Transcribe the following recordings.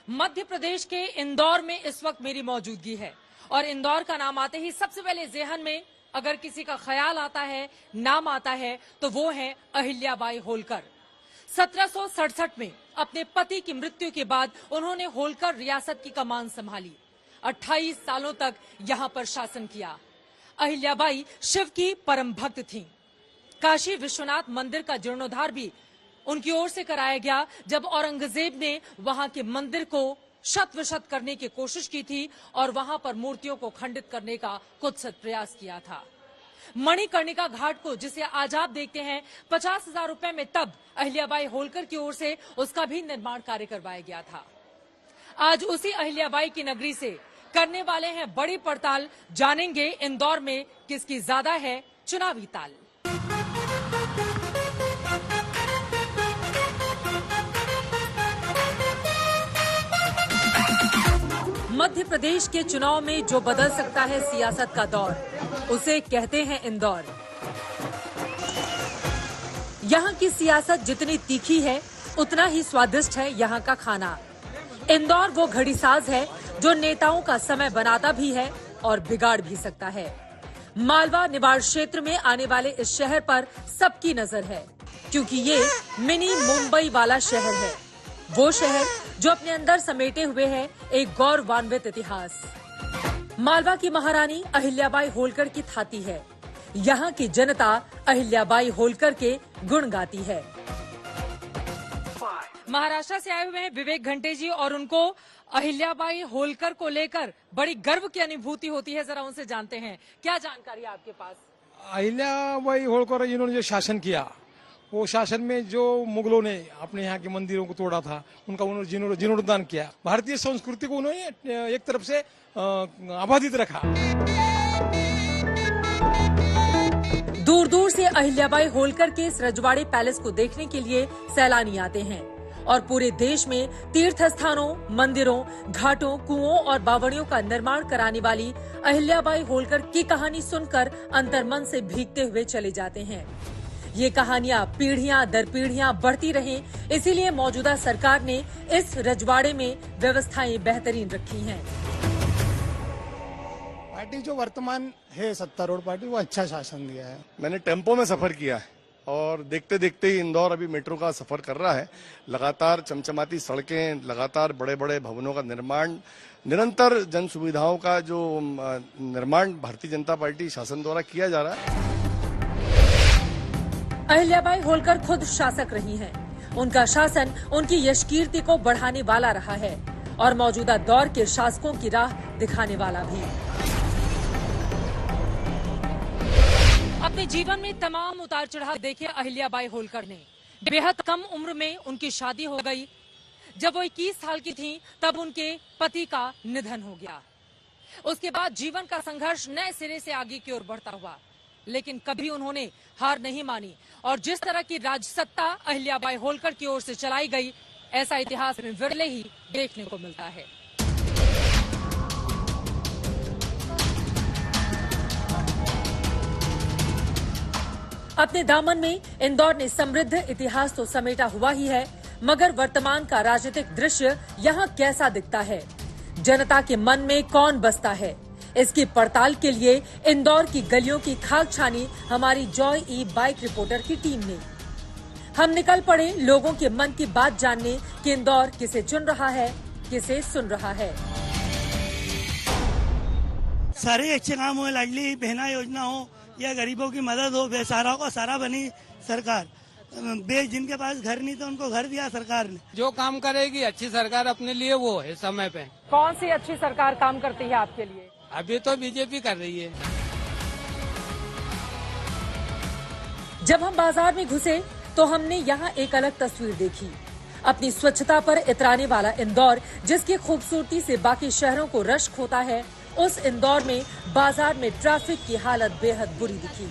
मध्य प्रदेश के इंदौर में इस वक्त मेरी मौजूदगी है और इंदौर का नाम आते ही सबसे पहले ज़हन में अगर किसी का ख्याल आता है, नाम आता है, तो वो है अहिल्याबाई होलकर। 1767 में अपने पति की मृत्यु के बाद उन्होंने होलकर रियासत की कमान संभाली। 28 सालों तक यहां पर शासन किया। अहिल्याबाई शिव की परम भक्त थीं। काशी विश्वनाथ मंदिर का जीर्णोद्धार भी उनकी ओर से कराया गया जब औरंगजेब ने वहां के मंदिर को शत-विशत करने की कोशिश की थी और वहां पर मूर्तियों को खंडित करने का कुत्सित प्रयास किया था। मणिकर्णिका घाट को, जिसे आज आप देखते हैं, 50,000 रुपए में तब अहिल्याबाई होलकर की ओर से उसका भी निर्माण कार्य करवाया गया था। आज उसी अहिल्याबाई की नगरी से करने वाले हैं बड़ी पड़ताल। जानेंगे इंदौर में किसकी ज्यादा है चुनावी ताल। मध्य प्रदेश के चुनाव में जो बदल सकता है सियासत का दौर, उसे कहते हैं इंदौर। यहाँ की सियासत जितनी तीखी है, उतना ही स्वादिष्ट है यहाँ का खाना। इंदौर वो घड़ीसाज है जो नेताओं का समय बनाता भी है और बिगाड़ भी सकता है। मालवा निवाड़ क्षेत्र में आने वाले इस शहर पर सबकी नजर है, क्योंकि ये मिनी मुंबई वाला शहर है। वो शहर जो अपने अंदर समेटे हुए है एक गौरवान्वित इतिहास। मालवा की महारानी अहिल्याबाई होलकर की थाती है। यहाँ की जनता अहिल्याबाई होलकर के गुण गाती है। महाराष्ट्र से आए हुए हैं विवेक घंटे जी और उनको अहिल्याबाई होलकर को लेकर बड़ी गर्व की अनुभूति होती है। जरा उनसे जानते हैं, क्या जानकारी है आपके पास? अहिल्याबाई होलकर इन्होंने जो शासन किया, वो शासन में जो मुगलों ने अपने यहाँ के मंदिरों को तोड़ा था, उनका उन्होंने जीर्णोद्धार किया। भारतीय संस्कृति को उन्होंने एक तरफ से आबादित रखा। दूर दूर से अहिल्याबाई होलकर के इस रजवाड़े पैलेस को देखने के लिए सैलानी आते हैं और पूरे देश में तीर्थ स्थानों, मंदिरों, घाटों, कुओं और बावड़ियों का निर्माण कराने वाली अहिल्याबाई होलकर की कहानी सुनकर अंतर्मन से भीगते हुए चले जाते हैं। ये कहानियां पीढ़ियां दर पीढ़ियां बढ़ती रहें, इसीलिए मौजूदा सरकार ने इस रजवाड़े में व्यवस्थाएं बेहतरीन रखी हैं। पार्टी जो वर्तमान है सत्तारूढ़ पार्टी, वो अच्छा शासन दिया है। मैंने टेम्पो में सफर किया है और देखते देखते ही इंदौर अभी मेट्रो का सफर कर रहा है। लगातार चमचमाती सड़कें, लगातार बड़े बड़े भवनों का निर्माण, निरंतर जन सुविधाओं का जो निर्माण भारतीय जनता पार्टी शासन द्वारा किया जा रहा है। अहिल्याबाई होलकर खुद शासक रही हैं। उनका शासन उनकी यशकीर्ति को बढ़ाने वाला रहा है और मौजूदा दौर के शासकों की राह दिखाने वाला भी। अपने जीवन में तमाम उतार चढ़ाव देखे अहिल्याबाई होलकर ने। बेहद कम उम्र में उनकी शादी हो गई। जब वो 21 साल की थीं, तब उनके पति का निधन हो गया। उसके बाद जीवन का संघर्ष नए सिरे से आगे की ओर बढ़ता हुआ, लेकिन कभी उन्होंने हार नहीं मानी और जिस तरह की राजसत्ता अहिल्याबाई होलकर की ओर से चलाई गई, ऐसा इतिहास में विरले ही देखने को मिलता है। अपने दामन में इंदौर ने समृद्ध इतिहास तो समेटा हुआ ही है, मगर वर्तमान का राजनीतिक दृश्य यहाँ कैसा दिखता है, जनता के मन में कौन बसता है, इसकी पड़ताल के लिए इंदौर की गलियों की खाक छानी हमारी जॉय ई बाइक रिपोर्टर की टीम ने। हम निकल पड़े लोगों के मन की बात जानने कि इंदौर किसे चुन रहा है, किसे सुन रहा है। सारे अच्छे काम हो, लाडली बहना योजना हो या गरीबों की मदद हो, बेसहारा को सहारा बनी सरकार। जिनके पास घर नहीं तो उनको घर दिया सरकार ने। जो काम करेगी अच्छी सरकार अपने लिए, वो है समय पे। कौन सी अच्छी सरकार काम करती है आपके लिए? अभी तो बीजेपी कर रही है। जब हम बाजार में घुसे तो हमने यहाँ एक अलग तस्वीर देखी। अपनी स्वच्छता पर इतराने वाला इंदौर, जिसकी खूबसूरती से बाकी शहरों को रश्क होता है, उस इंदौर में बाजार में ट्रैफिक की हालत बेहद बुरी दिखी।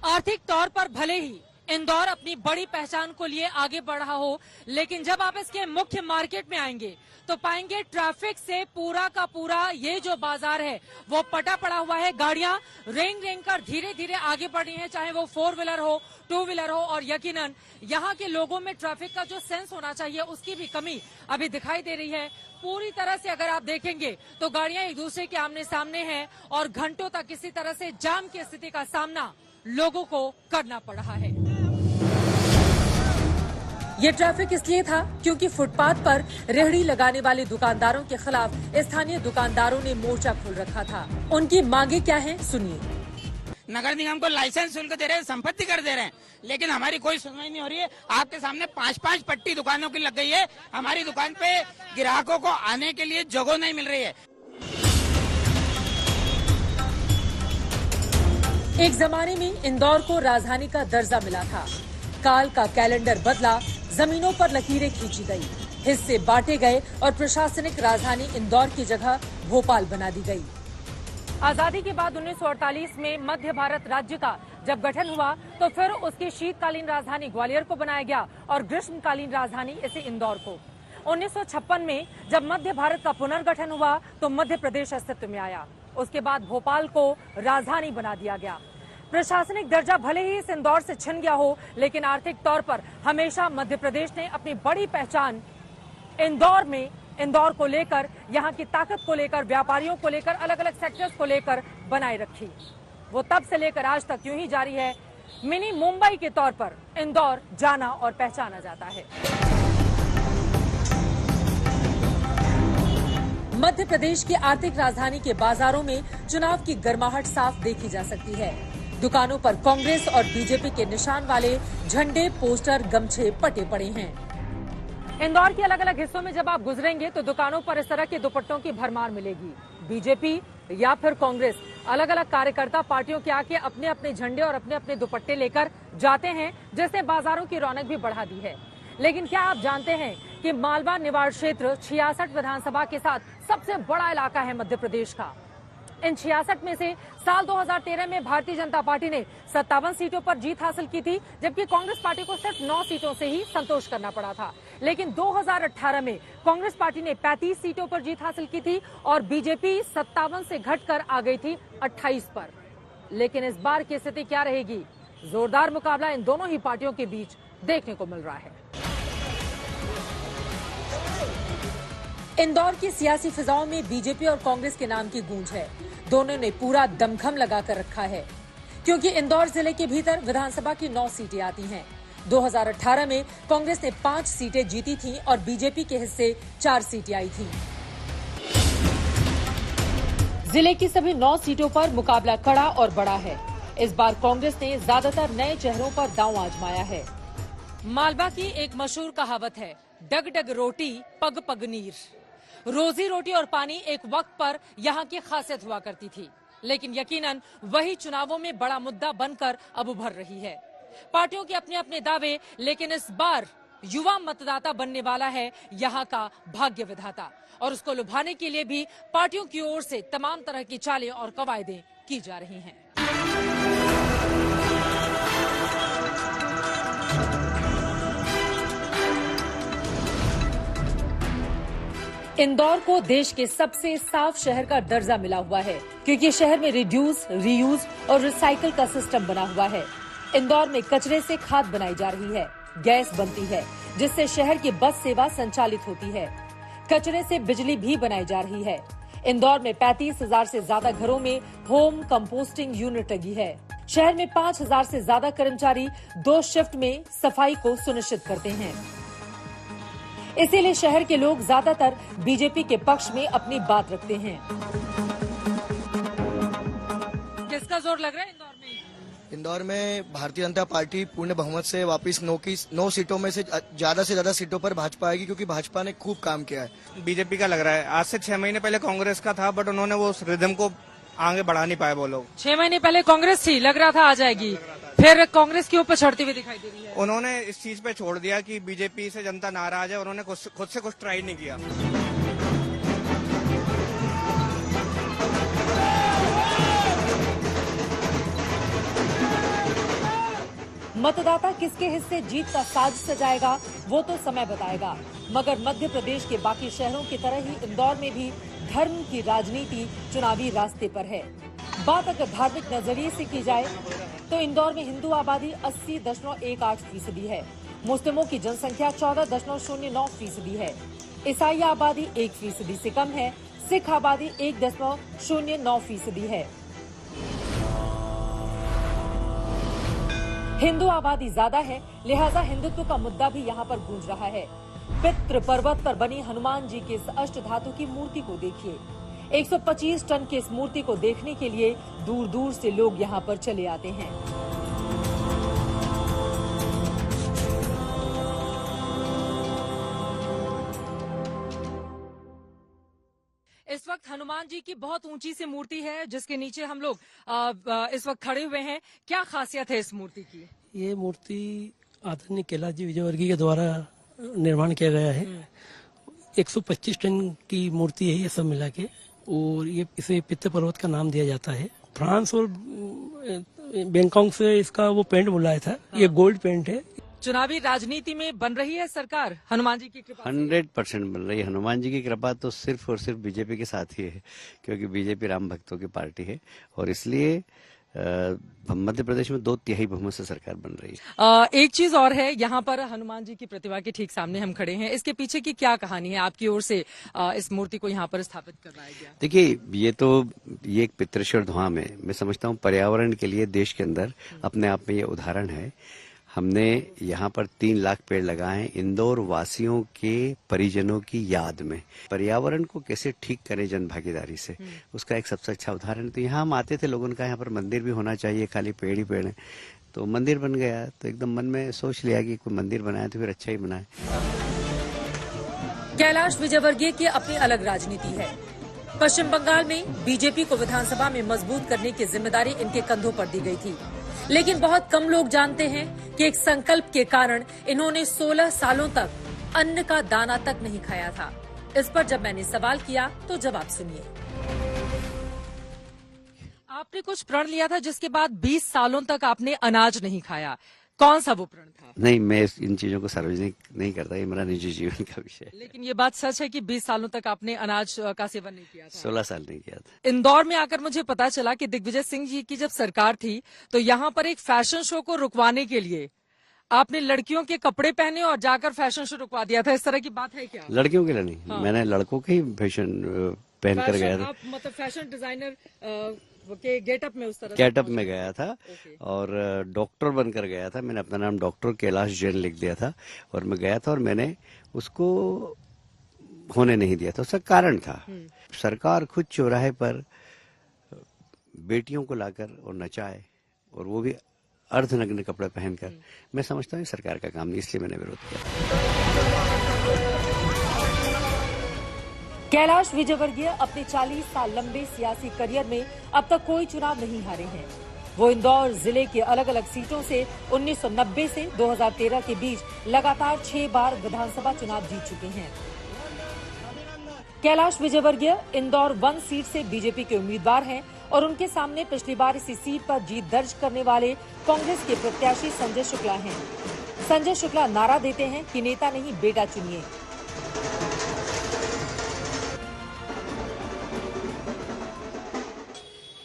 आर्थिक तौर पर भले ही इंदौर अपनी बड़ी पहचान को लिए आगे बढ़ रहा हो, लेकिन जब आप इसके मुख्य मार्केट में आएंगे तो पाएंगे ट्रैफिक से पूरा का पूरा ये जो बाजार है वो पटा पड़ा हुआ है। गाड़ियां रेंग रेंग कर धीरे धीरे आगे बढ़ रही हैं, चाहे वो 4 व्हीलर हो, 2 व्हीलर हो, और यकीनन यहाँ के लोगों में ट्रैफिक का जो सेंस होना चाहिए उसकी भी कमी अभी दिखाई दे रही है। पूरी तरह से अगर आप देखेंगे तो गाड़ियां एक दूसरे के आमने सामने हैं और घंटों तक किसी तरह से जाम की स्थिति का सामना लोगों को करना पड़ रहा है। ये ट्रैफिक इसलिए था क्योंकि फुटपाथ पर रेहड़ी लगाने वाले दुकानदारों के खिलाफ स्थानीय दुकानदारों ने मोर्चा खोल रखा था। उनकी मांगे क्या हैं, सुनिए। नगर निगम को लाइसेंस शुल्क दे रहे हैं, संपत्ति कर दे रहे हैं, लेकिन हमारी कोई सुनवाई नहीं हो रही है। आपके सामने 5-5 पट्टी दुकानों की लग गई है। हमारी दुकान पे ग्राहकों को आने के लिए जगह नहीं मिल रही है। एक जमाने में इंदौर को राजधानी का दर्जा मिला था। काल का कैलेंडर बदला, जमीनों पर लकीरें खींची गई, हिस्से बांटे गए और प्रशासनिक राजधानी इंदौर की जगह भोपाल बना दी गई। आजादी के बाद 1948 में मध्य भारत राज्य का जब गठन हुआ तो फिर उसकी शीतकालीन राजधानी ग्वालियर को बनाया गया और ग्रीष्मकालीन राजधानी इसे इंदौर को। 1956 में जब मध्य भारत का पुनर्गठन हुआ तो मध्य प्रदेश अस्तित्व में आया। उसके बाद भोपाल को राजधानी बना दिया गया। प्रशासनिक दर्जा भले ही इस इंदौर से छिन गया हो, लेकिन आर्थिक तौर पर हमेशा मध्य प्रदेश ने अपनी बड़ी पहचान इंदौर को लेकर, यहाँ की ताकत को लेकर, व्यापारियों को लेकर, अलग अलग सेक्टर्स को लेकर बनाए रखी। वो तब से लेकर आज तक यूं ही जारी है। मिनी मुंबई के तौर पर इंदौर जाना और पहचाना जाता है। मध्य प्रदेश की आर्थिक राजधानी के बाजारों में चुनाव की गर्माहट साफ देखी जा सकती है। दुकानों पर कांग्रेस और बीजेपी के निशान वाले झंडे, पोस्टर, गमछे पटे पड़े हैं। इंदौर के अलग अलग हिस्सों में जब आप गुजरेंगे तो दुकानों पर इस तरह के दुपट्टों की भरमार मिलेगी। बीजेपी या फिर कांग्रेस, अलग अलग कार्यकर्ता पार्टियों के आके अपने अपने झंडे और अपने अपने दुपट्टे लेकर जाते हैं, जिसने बाजारों की रौनक भी बढ़ा दी है। लेकिन क्या आप जानते हैं कि मालवा निवाड़ क्षेत्र 66 विधानसभा के साथ सबसे बड़ा इलाका है मध्य प्रदेश का। इन 66 में से साल 2013 में भारतीय जनता पार्टी ने 57 सीटों पर जीत हासिल की थी, जबकि कांग्रेस पार्टी को सिर्फ 9 सीटों से ही संतोष करना पड़ा था। लेकिन 2018 में कांग्रेस पार्टी ने 35 सीटों पर जीत हासिल की थी और बीजेपी 57 से घटकर आ गई थी 28 पर। लेकिन इस बार की स्थिति क्या रहेगी? जोरदार मुकाबला इन दोनों ही पार्टियों के बीच देखने को मिल रहा है। इंदौर की सियासी फिजाओं में बीजेपी और कांग्रेस के नाम की गूंज है। दोनों ने पूरा दमखम लगाकर रखा है, क्योंकि इंदौर जिले के भीतर विधानसभा की 9 सीटें आती हैं। 2018 में कांग्रेस ने 5 सीटें जीती थीं और बीजेपी के हिस्से 4 सीटें आई थीं। जिले की सभी 9 सीटों पर मुकाबला कड़ा और बड़ा है। इस बार कांग्रेस ने ज्यादातर नए चेहरों पर दांव आजमाया है। मालवा की एक मशहूर कहावत है, डग डग रोटी पग पग नीर। रोजी रोटी और पानी एक वक्त पर यहाँ की खासियत हुआ करती थी, लेकिन यकीनन वही चुनावों में बड़ा मुद्दा बनकर अब उभर रही है। पार्टियों के अपने अपने दावे, लेकिन इस बार युवा मतदाता बनने वाला है यहाँ का भाग्य विधाता, और उसको लुभाने के लिए भी पार्टियों की ओर से तमाम तरह की चालें और कवायदें की जा रही हैं। इंदौर को देश के सबसे साफ शहर का दर्जा मिला हुआ है, क्योंकि शहर में रिड्यूस, रीयूज और रिसाइकल का सिस्टम बना हुआ है। इंदौर में कचरे से खाद बनाई जा रही है, गैस बनती है, जिससे शहर की बस सेवा संचालित होती है। कचरे से बिजली भी बनाई जा रही है। इंदौर में 35,000 से ज्यादा घरों में होम कंपोस्टिंग यूनिट लगी है। शहर में 5,000 से ज्यादा कर्मचारी 2 शिफ्ट में सफाई को सुनिश्चित करते हैं। इसीलिए शहर के लोग ज्यादातर बीजेपी के पक्ष में अपनी बात रखते हैं। किसका जोर लग रहा है इंदौर में? इंदौर में भारतीय जनता पार्टी पूर्ण बहुमत से वापस 9 सीटों में से ज्यादा सीटों पर भाजपा आएगी, क्योंकि भाजपा ने खूब काम किया है। बीजेपी का लग रहा है। आज से 6 महीने पहले कांग्रेस का था, बट उन्होंने वो उस रिदम को आगे बढ़ा नहीं पाए वो लोग। 6 महीने पहले कांग्रेस थी, लग रहा था आ जाएगी, फिर कांग्रेस के ऊपर चढ़ती हुई दिखाई दे रही है। उन्होंने इस चीज पे छोड़ दिया कि बीजेपी से जनता नाराज है, उन्होंने खुद से कुछ ट्राई नहीं किया। मतदाता किसके हिस्से जीत का साज सजाएगा वो तो समय बताएगा, मगर मध्य प्रदेश के बाकी शहरों की तरह ही इंदौर में भी धर्म की राजनीति चुनावी रास्ते पर है। बात अगर धार्मिक नजरिए से की जाए तो इंदौर में हिंदू आबादी 80.18% है, मुस्लिमों की जनसंख्या 14.09% है, ईसाई आबादी 1% से कम है, सिख आबादी 1.09% है। हिंदू आबादी ज्यादा है, लिहाजा हिंदुत्व का मुद्दा भी यहाँ पर गूंज रहा है। पितृ पर्वत पर बनी हनुमान जी के इस अष्ट धातु की मूर्ति को देखिए। 125 टन की इस मूर्ति को देखने के लिए दूर दूर से लोग यहाँ पर चले आते हैं। इस वक्त हनुमान जी की बहुत ऊंची सी मूर्ति है जिसके नीचे हम लोग इस वक्त खड़े हुए हैं। क्या खासियत है इस मूर्ति की? ये मूर्ति आदरणीय कैलाश जी विजयवर्गीय के द्वारा निर्माण किया गया है। 125 टन की मूर्ति है ये सब मिला के, और ये इसे पितृ पर्वत का नाम दिया जाता है। फ्रांस और बैंकॉक से इसका वो पेंट बुलाया था। ये गोल्ड पेंट है। चुनावी राजनीति में बन रही है सरकार हनुमान जी की कृपा से? 100% बन रही है। हनुमान जी की कृपा तो सिर्फ और सिर्फ बीजेपी के साथ ही है, क्योंकि बीजेपी राम भक्तों की पार्टी है, और इसलिए मध्य प्रदेश में 2/3 बहुमत से सरकार बन रही है। एक चीज और है, यहाँ पर हनुमान जी की प्रतिमा के ठीक सामने हम खड़े हैं। इसके पीछे की क्या कहानी है आपकी ओर से इस मूर्ति को यहाँ पर स्थापित करवाया गया? देखिए, ये एक पितृश्वर धाम है। मैं समझता हूँ पर्यावरण के लिए देश के अंदर अपने आप में ये उदाहरण है। हमने यहाँ पर 3 लाख पेड़ लगाए हैं इंदौर वासियों के परिजनों की याद में। पर्यावरण को कैसे ठीक करें जन भागीदारी से, उसका एक सबसे अच्छा उदाहरण। तो यहाँ हम आते थे, लोगों ने कहा यहाँ पर मंदिर भी होना चाहिए, खाली पेड़ ही पेड़ है, तो मंदिर बन गया। तो एकदम मन में सोच लिया कि कोई मंदिर बनाए तो फिर अच्छा ही बनाए। कैलाश विजयवर्गीय की अपनी अलग राजनीति है। पश्चिम बंगाल में बीजेपी को विधानसभा में मजबूत करने की जिम्मेदारी इनके कंधों पर दी गई थी, लेकिन बहुत कम लोग जानते हैं कि एक संकल्प के कारण इन्होंने 16 सालों तक अन्न का दाना तक नहीं खाया था। इस पर जब मैंने सवाल किया तो जवाब सुनिए। आपने कुछ प्रण लिया था जिसके बाद 20 सालों तक आपने अनाज नहीं खाया, कौन सा वो प्रण था? नहीं, मैं इन चीजों को सार्वजनिक नहीं करता, ये मेरा निजी जीवन का विषय है। लेकिन ये बात सच है कि 20 सालों तक आपने अनाज का सेवन नहीं किया था। 16 साल नहीं किया था। इंदौर में आकर मुझे पता चला कि दिग्विजय सिंह जी की जब सरकार थी तो यहाँ पर एक फैशन शो को रुकवाने के लिए आपने लड़कियों के कपड़े पहने और जाकर फैशन शो रुकवा दिया था। इस तरह की बात है क्या? लड़कियों के लिए नहीं, हाँ। मैंने लड़कों के ही फैशन पहन कर गया था। आप मतलब फैशन डिजाइनर के गेटअप में उस तरह गेटअप में गया था और डॉक्टर बनकर गया था। मैंने अपना नाम डॉक्टर कैलाश जैन लिख दिया था और मैं गया था और मैंने उसको होने नहीं दिया था। उसका कारण था, सरकार खुद चौराहे पर बेटियों को लाकर और नचाए, और वो भी अर्धनग्न कपड़े पहनकर। मैं समझता हूँ सरकार का काम नहीं, इसलिए मैंने विरोध किया। कैलाश विजयवर्गीय अपने 40 साल लंबे सियासी करियर में अब तक कोई चुनाव नहीं हारे हैं। वो इंदौर जिले के अलग अलग सीटों से 1990 से 2013 के बीच लगातार 6 बार विधानसभा चुनाव जीत चुके हैं। कैलाश विजयवर्गीय इंदौर 1 सीट से बीजेपी के उम्मीदवार हैं और उनके सामने पिछली बार इसी सीट पर जीत दर्ज करने वाले कांग्रेस के प्रत्याशी संजय शुक्ला हैं। संजय शुक्ला नारा देते हैं कि नेता नहीं बेटा चुनिए।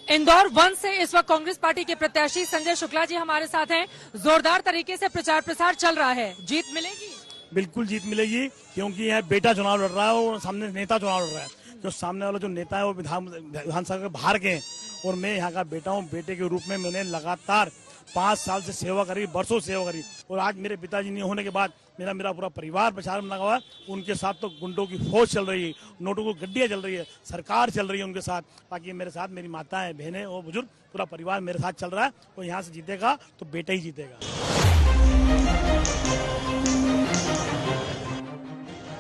इंदौर 1 से इस वक्त कांग्रेस पार्टी के प्रत्याशी संजय शुक्ला जी हमारे साथ हैं। जोरदार तरीके से प्रचार प्रसार चल रहा है, जीत मिलेगी? बिल्कुल जीत मिलेगी, क्योंकि यह बेटा चुनाव लड़ रहा है और सामने नेता चुनाव लड़ रहा है। जो सामने वाला जो नेता है वो विधानसभा के बाहर के हैं और मैं यहाँ का बेटा हूँ। बेटे के रूप में मैंने लगातार 5 साल से सेवा करी, बरसों सेवा करी, और आज मेरे पिताजी नहीं होने के बाद मेरा पूरा परिवार प्रचार में लगा हुआ है। उनके साथ तो गुंडों की फौज चल रही है, नोटों की गड्डियां चल रही है, सरकार चल रही है उनके साथ। बाकी मेरे साथ मेरी माताएं, बहनें और बुजुर्ग, पूरा परिवार मेरे साथ चल रहा है। और यहाँ से जीतेगा तो बेटा ही जीतेगा।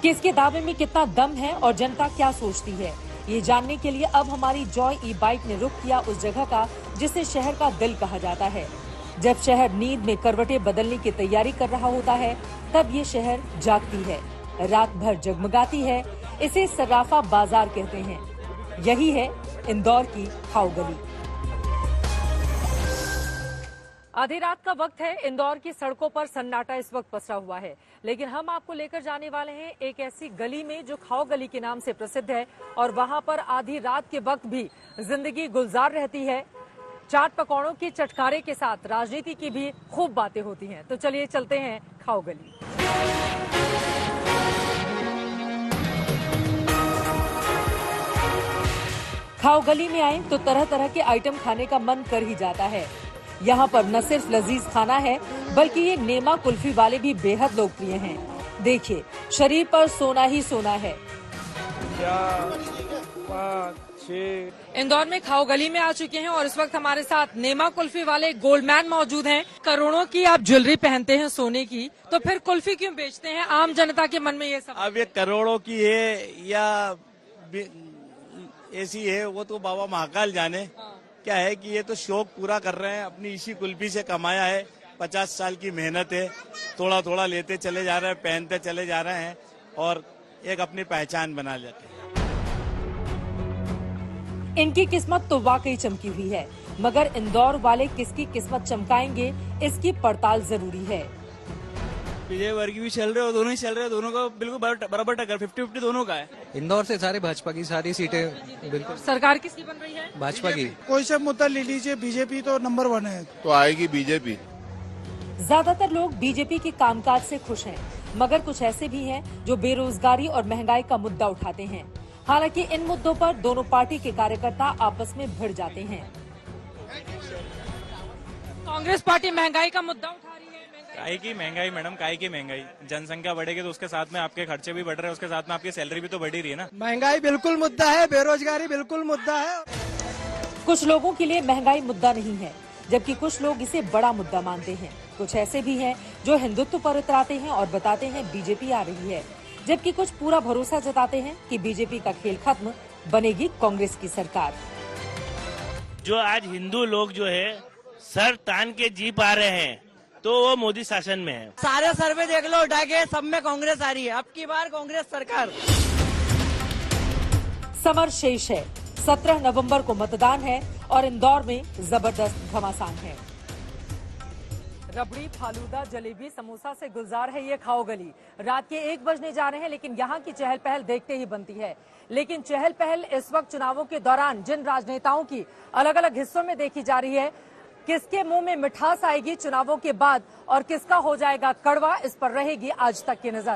किसके दावे में कितना दम है और जनता क्या सोचती है, ये जानने के लिए अब हमारी जॉय ई बाइक ने रुख किया उस जगह का जिसे शहर का दिल कहा जाता है। जब शहर नींद में करवटें बदलने की तैयारी कर रहा होता है तब ये शहर जागती है, रात भर जगमगाती है। इसे सर्राफा बाजार कहते हैं। यही है इंदौर की खाओ गली। आधी रात का वक्त है। इंदौर की सड़कों पर सन्नाटा इस वक्त पसरा हुआ है, लेकिन हम आपको लेकर जाने वाले हैं एक ऐसी गली में जो खाओ गली के नाम से प्रसिद्ध है और वहां पर आधी रात के वक्त भी जिंदगी गुलजार रहती है। चाट पकौड़ों की चटकारे के साथ राजनीति की भी खूब बातें होती हैं। तो चलिए चलते हैं खाओ गली। खाओ गली में आए तो तरह तरह के आइटम खाने का मन कर ही जाता है। यहाँ पर न सिर्फ लजीज खाना है बल्कि ये नेमा कुल्फी वाले भी बेहद लोकप्रिय हैं। देखिए, शरीर पर सोना ही सोना है। 4, 5, 6 इंदौर में खाओ गली में आ चुके हैं और इस वक्त हमारे साथ नेमा कुल्फी वाले गोल्डमैन मौजूद हैं। करोड़ों की आप ज्वेलरी पहनते हैं सोने की, तो फिर कुल्फी क्यों बेचते हैं? आम जनता के मन में ये सब अब ये करोड़ों की है या ऐसी है वो तो बाबा महाकाल जाने। क्या है कि ये तो शौक पूरा कर रहे हैं, अपनी इसी कुल्फी से कमाया है। 50 साल की मेहनत है, थोड़ा थोड़ा लेते चले जा रहे हैं, पहनते चले जा रहे हैं और एक अपनी पहचान बना लेते हैं। इनकी किस्मत तो वाकई चमकी हुई है, मगर इंदौर वाले किसकी किस्मत चमकाएंगे इसकी पड़ताल जरूरी है। विजय वर्गीय भी चल रहे हो, दोनों ही चल रहे हैं, दोनों का बिल्कुल बराबर टक्कर 50-50 दोनों का है। इंदौर से सारे भाजपा की सारी सीटें बिल्कुल सरकार किसकी बन रही है? भाजपा की। कोई सा मुद्दा ले लीजिए, बीजेपी तो नंबर 1 है। तो आएगी बीजेपी। ज्यादातर लोग बीजेपी के कामकाज से खुश हैं, मगर कुछ ऐसे भी हैं जो बेरोजगारी और महंगाई का मुद्दा उठाते हैं। हालांकि इन मुद्दों पर दोनों पार्टी के कार्यकर्ता आपस में भिड़ जाते हैं। कांग्रेस पार्टी महंगाई का मुद्दा उठा रही है। काय की महंगाई मैडम, काय की महंगाई। जनसंख्या बढ़ेगी तो उसके साथ में आपके खर्चे भी बढ़ रहे हैं, उसके साथ में आपकी सैलरी भी तो बढ़ ही रही है ना। महंगाई बिल्कुल मुद्दा है, बेरोजगारी बिल्कुल मुद्दा है। कुछ लोगों के लिए महंगाई मुद्दा नहीं है, जबकि कुछ लोग इसे बड़ा मुद्दा मानते हैं। कुछ ऐसे भी हैं जो हिंदुत्व पर उतराते हैं और बताते हैं बीजेपी आ रही है, जबकि कुछ पूरा भरोसा जताते हैं कि बीजेपी का खेल खत्म, बनेगी कांग्रेस की सरकार। जो आज हिंदू लोग जो है सर तान के जी पा रहे हैं तो वो मोदी शासन में है। सारे सर्वे देख लो उठा के, सब में कांग्रेस आ रही है। अब की बार कांग्रेस सरकार। समर शेष है। 17 नवंबर को मतदान है और इंदौर में जबरदस्त घमासान है। रबड़ी, फालूदा, जलेबी, समोसा से गुलजार है ये खाओ गली। रात के 1 बजने जा रहे हैं, लेकिन यहाँ की चहल पहल देखते ही बनती है। लेकिन चहल पहल इस वक्त चुनावों के दौरान जिन राजनेताओं की अलग अलग हिस्सों में देखी जा रही है, किसके मुंह में मिठास आएगी चुनावों के बाद और किसका हो जाएगा कड़वा, इस पर रहेगी आज तक की नजर।